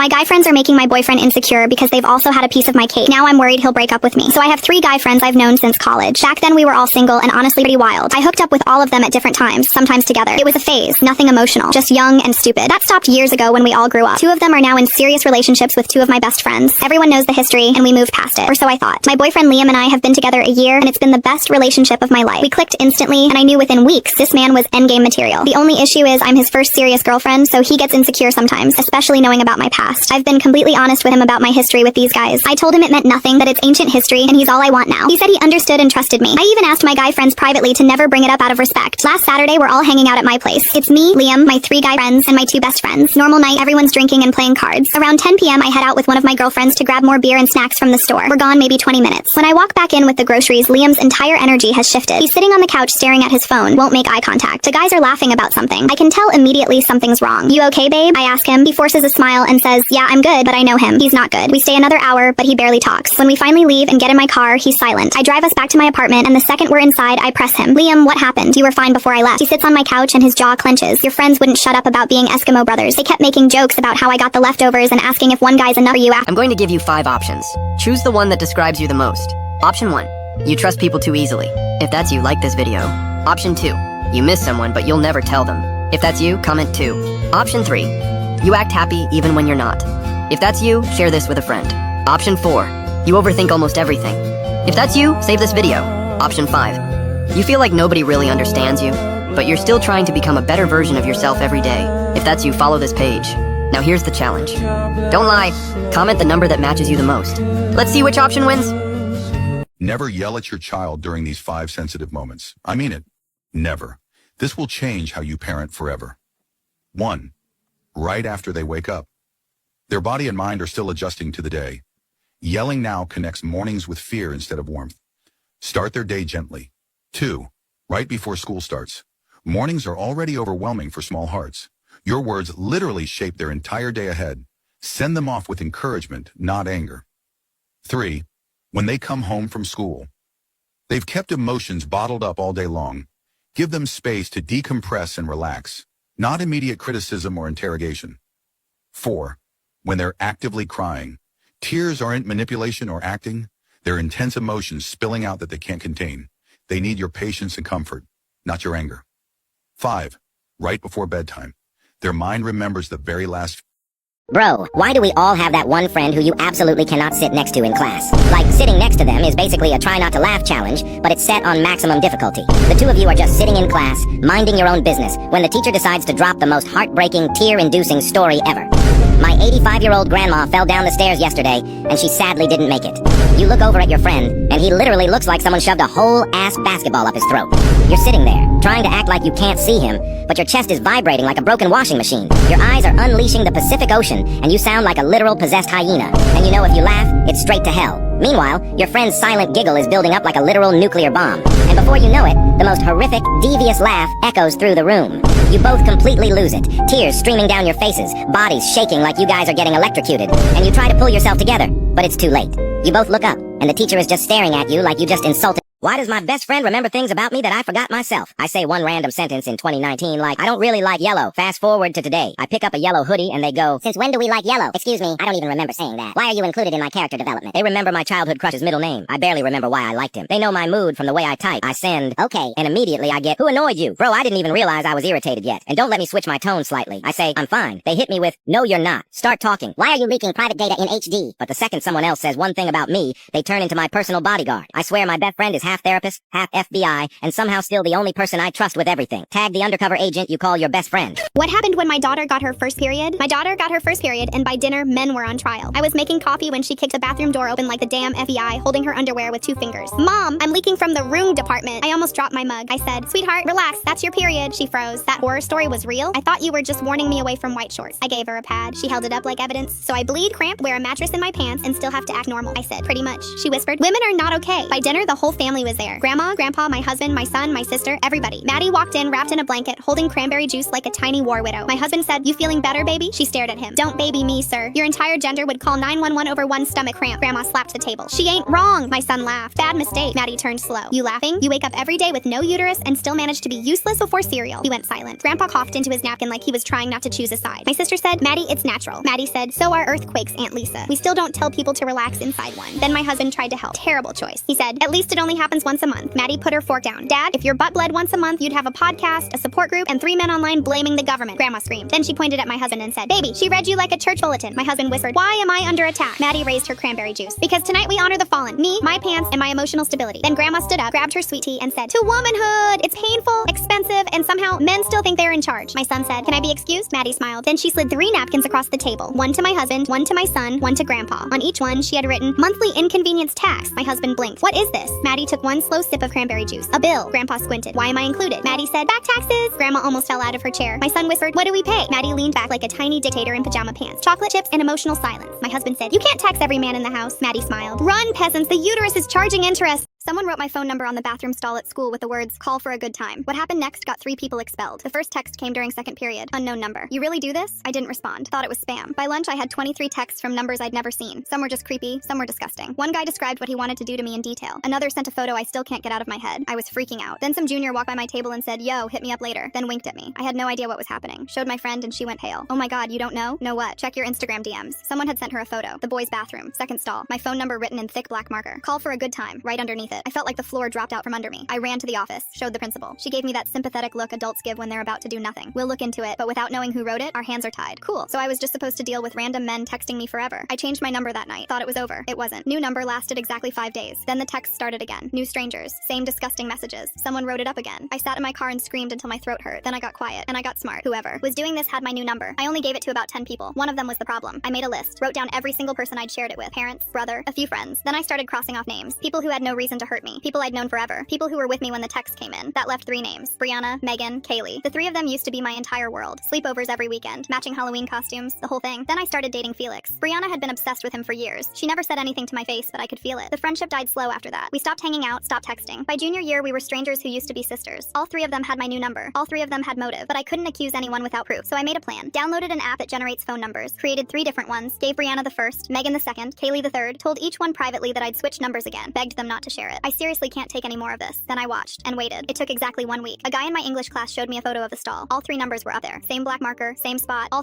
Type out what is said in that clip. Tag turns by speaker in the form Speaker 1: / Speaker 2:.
Speaker 1: My guy friends are making my boyfriend insecure because they've also had a piece of my cake. Now I'm worried he'll break up with me. So I have 3 guy friends I've known since college. Back then we were all single and honestly pretty wild. I hooked up with all of them at different times, sometimes together. It was a phase, nothing emotional, just young and stupid. That stopped years ago when we all grew up. 2 of them are now in serious relationships with 2 of my best friends. Everyone knows the history and we moved past it, or so I thought. My boyfriend Liam and I have been together a year and it's been the best relationship of my life. We clicked instantly and I knew within weeks this man was endgame material. The only issue is I'm his first serious girlfriend, so he gets insecure sometimes, especially knowing about my past. I've been completely honest with him about my history with these guys. I told him it meant nothing, that it's ancient history, and he's all I want now. He said he understood and trusted me. I even asked my guy friends privately to never bring it up out of respect. Last Saturday, we're all hanging out at my place. It's me, Liam, my 3 guy friends, and my 2 best friends. Normal night, everyone's drinking and playing cards. Around 10 p.m., I head out with one of my girlfriends to grab more beer and snacks from the store. We're gone maybe 20 minutes. When I walk back in with the groceries, Liam's entire energy has shifted. He's sitting on the couch staring at his phone, won't make eye contact. The guys are laughing about something. I can tell immediately something's wrong. You okay, babe? I ask him. He forces a smile and says, yeah, I'm good, but I know him. He's not good. We stay another hour, but he barely talks. When we finally leave and get in my car, he's silent. I drive us back to my apartment, and the second we're inside, I press him. Liam, what happened? You were fine before I left. He sits on my couch and his jaw clenches. Your friends wouldn't shut up about being Eskimo brothers. They kept making jokes about how I got the leftovers and asking if one guy's enough for you after.
Speaker 2: I'm going to give you 5 options. Choose the one that describes you the most. Option 1. You trust people too easily. If that's you, like this video. Option 2. You miss someone, but you'll never tell them. If that's you, comment 2. Option 3. You act happy even when you're not. If that's you, share this with a friend. Option 4. You overthink almost everything. If that's you, save this video. Option 5. You feel like nobody really understands you, but you're still trying to become a better version of yourself every day. If that's you, follow this page. Now here's the challenge. Don't lie. Comment the number that matches you the most. Let's see which option wins.
Speaker 3: Never yell at your child during these 5 sensitive moments. I mean it. Never. This will change how you parent forever. 1. Right after they wake up. Their body and mind are still adjusting to the day. Yelling now connects mornings with fear instead of warmth. Start their day gently. 2. Right before school starts. Mornings are already overwhelming for small hearts. Your words literally shape their entire day ahead. Send them off with encouragement, not anger. 3. When they come home from school. They've kept emotions bottled up all day long. Give them space to decompress and relax, not immediate criticism or interrogation. 4. When they're actively crying. Tears aren't manipulation or acting. They're intense emotions spilling out that they can't contain. They need your patience and comfort, not your anger. 5. Right before bedtime. Their mind remembers the very last.
Speaker 4: Bro, why do we all have that one friend who you absolutely cannot sit next to in class? Like, sitting next to them is basically a try not to laugh challenge, but it's set on maximum difficulty. The 2 of you are just sitting in class, minding your own business, when the teacher decides to drop the most heartbreaking, tear-inducing story ever. My 85-year-old grandma fell down the stairs yesterday, and she sadly didn't make it. You look over at your friend, and he literally looks like someone shoved a whole ass basketball up his throat. You're sitting there, trying to act like you can't see him, but your chest is vibrating like a broken washing machine. Your eyes are unleashing the Pacific Ocean, and you sound like a literal possessed hyena. And you know if you laugh, it's straight to hell. Meanwhile, your friend's silent giggle is building up like a literal nuclear bomb. And before you know it, the most horrific, devious laugh echoes through the room. You both completely lose it, tears streaming down your faces, bodies shaking like you guys are getting electrocuted. And you try to pull yourself together, but it's too late. You both look up, and the teacher is just staring at you like you just insulted. Why does my best friend remember things about me that I forgot myself? I say one random sentence in 2019 like, I don't really like yellow. Fast forward to today. I pick up a yellow hoodie and they go, since when do we like yellow? Excuse me, I don't even remember saying that. Why are you included in my character development? They remember my childhood crush's middle name. I barely remember why I liked him. They know my mood from the way I type. I send, okay, and immediately I get, who annoyed you? Bro, I didn't even realize I was irritated yet. And don't let me switch my tone slightly. I say, I'm fine. They hit me with, no you're not. Start talking. Why are you leaking private data in HD? But the second someone else says one thing about me, they turn into my personal bodyguard. I swear my best friend is half therapist, half FBI, and somehow still the only person I trust with everything. Tag the undercover agent you call your best friend.
Speaker 1: What happened when my daughter got her first period? My daughter got her first period, and by dinner, men were on trial. I was making coffee when she kicked the bathroom door open like the damn FBI, holding her underwear with 2 fingers. Mom, I'm leaking from the room department. I almost dropped my mug. I said, sweetheart, relax, that's your period. She froze. That horror story was real? I thought you were just warning me away from white shorts. I gave her a pad. She held it up like evidence. So I bleed, cramp, wear a mattress in my pants, and still have to act normal. I said, pretty much. She whispered, women are not okay. By dinner, the whole family family was there. Grandma, Grandpa, my husband, my son, my sister, everybody. Maddie walked in wrapped in a blanket, holding cranberry juice like a tiny war widow. My husband said, "You feeling better, baby?" She stared at him. "Don't baby me, sir. Your entire gender would call 911 over one stomach cramp." Grandma slapped the table. "She ain't wrong." My son laughed. "Bad mistake." Maddie turned slow. "You laughing? You wake up every day with no uterus and still manage to be useless before cereal." He went silent. Grandpa coughed into his napkin like he was trying not to choose a side. My sister said, "Maddie, it's natural." Maddie said, "So are earthquakes, Aunt Lisa. We still don't tell people to relax inside one." Then my husband tried to help. Terrible choice. He said, "At least it only happens once a month." Maddie put her fork down. "Dad, if your butt bled once a month, you'd have a podcast, a support group, and 3 men online blaming the government." Grandma screamed. Then she pointed at my husband and said, "Baby, she read you like a church bulletin." My husband whispered, "Why am I under attack?" Maddie raised her cranberry juice. "Because tonight we honor the fallen. Me, my pants, and my emotional stability." Then Grandma stood up, grabbed her sweet tea, and said, "To womanhood! It's painful, expensive, and somehow men still think they're in charge." My son said, "Can I be excused?" Maddie smiled. Then she slid 3 napkins across the table. One to my husband, one to my son, one to Grandpa. On each one, she had written, "Monthly inconvenience tax." My husband blinked. "What is this?" Maddie took one slow sip of cranberry juice. "A bill." Grandpa squinted. "Why am I included?" Maddie said, "Back taxes." Grandma almost fell out of her chair. My son whispered, "What do we pay?" Maddie leaned back like a tiny dictator in pajama pants. "Chocolate chips and emotional silence." My husband said, "You can't tax every man in the house." Maddie smiled. "Run, peasants, the uterus is charging interest." Someone wrote my phone number on the bathroom stall at school with the words, "Call for a good time." What happened next got 3 people expelled. The first text came during second period. Unknown number. "You really do this?" I didn't respond. Thought it was spam. By lunch, I had 23 texts from numbers I'd never seen. Some were just creepy, some were disgusting. One guy described what he wanted to do to me in detail. Another sent a photo I still can't get out of my head. I was freaking out. Then some junior walked by my table and said, "Yo, hit me up later," then winked at me. I had no idea what was happening. Showed my friend and she went pale. "Oh my god, you don't know?" "Know what?" "Check your Instagram DMs." Someone had sent her a photo. The boys' bathroom. Second stall. My phone number written in thick black marker. "Call for a good time," right underneath it. I felt like the floor dropped out from under me. I ran to the office, showed the principal. She gave me that sympathetic look adults give when they're about to do nothing. "We'll look into it, but without knowing who wrote it, our hands are tied." Cool. So I was just supposed to deal with random men texting me forever. I changed my number that night. Thought it was over. It wasn't. New number lasted exactly 5 days. Then the text started again. New strangers. Same disgusting messages. Someone wrote it up again. I sat in my car and screamed until my throat hurt. Then I got quiet, and I got smart. Whoever was doing this had my new number. I only gave it to about 10 people. One of them was the problem. I made a list. Wrote down every single person I'd shared it with. Parents, brother, a few friends. Then I started crossing off names. People who had no reason to hurt me. People I'd known forever. People who were with me when the text came in. That left 3 names. Brianna, Megan, Kaylee. The 3 of them used to be my entire world. Sleepovers every weekend, matching Halloween costumes, the whole thing. Then I started dating Felix. Brianna had been obsessed with him for years. She never said anything to my face, but I could feel it. The friendship died slow after that. We stopped hanging out, stopped texting. By junior year, we were strangers who used to be sisters. All 3 of them had my new number. All 3 of them had motive, but I couldn't accuse anyone without proof. So I made a plan. Downloaded an app that generates phone numbers. Created 3 different ones. Gave Brianna the first, Megan the second, Kaylee the third. Told each one privately that I'd switch numbers again. Begged them not to share it. I seriously can't take any more of this. Then I watched and waited. It took exactly 1 week. A guy in my English class showed me a photo of the stall. All 3 numbers were up there. Same black marker, same spot. All